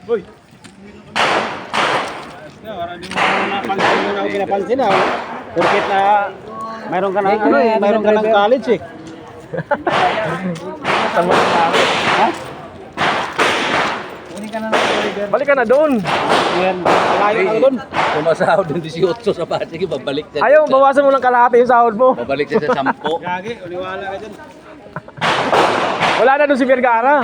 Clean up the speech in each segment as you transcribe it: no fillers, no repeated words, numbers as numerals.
Uy! Hindi mo na pinapansin ah. Porkit na mayroon ka ng mayroon ka ng college eh. Tama na namin. Ha? Balik ka na doon. Yan, layo na doon. Pumasahod ng 18 sa Pasig, babalik siya. Ayaw, bawasan mo ng kalahati yung sahod mo. Babalik siya sa 10. Gagi, uniwala ka dyan. Wala na doon si Vergara.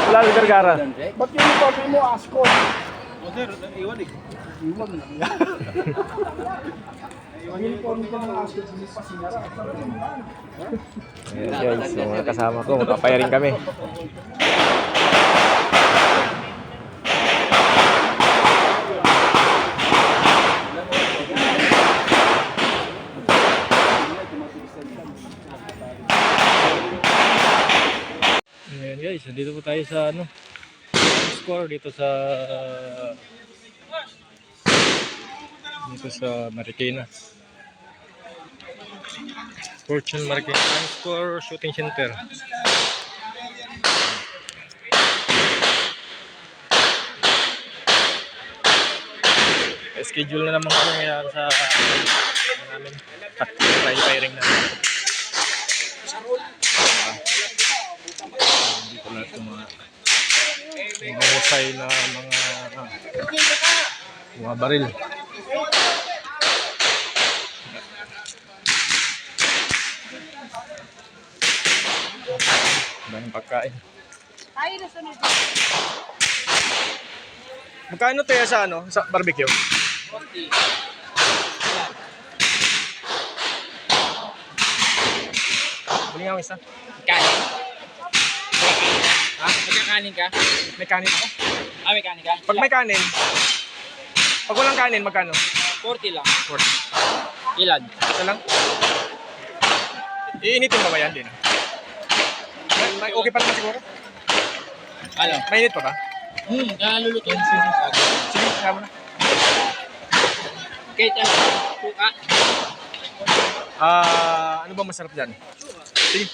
Wala si Vergara. Ba't yung uniforme mo, asko? O sir, iwan eh. Iwan na. Uniforme ka ng asko, sinara. Ayan guys, yung mga kasama ko, magpapayaring kami. Ayan guys, dito po tayo sa score dito sa Marikina. Fortune Marikina Score Shooting Center. Schedule na naman kami sa namin. Firing na. Dito lahat yung mga husay na mga baril. Daming pagkain. Magkano tayo sa sa barbecue? 40. Bili nga isa. Kanin? Ha? Magkakanin ka? May kanin ako. Ah, may kanin ka? Pag may kanin, pag walang kanin, magkano? 40 lang. 40. Ilan? Ito lang. Iinitin mo ba yan din? May okay pa naman siguro? Ano? Mainit pa ba? Kaya lulutuin. Sige, kaya na. Kahit ano? Suka? Ano ba masarap dyan? Sige.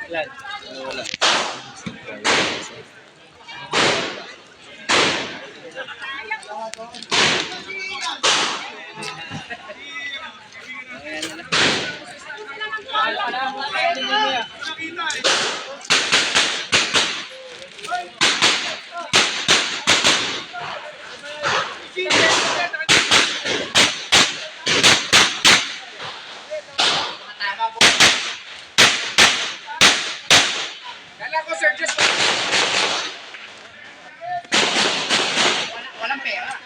Ilan? Wala. Walang pera.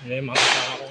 Yan yung mga kasama ko.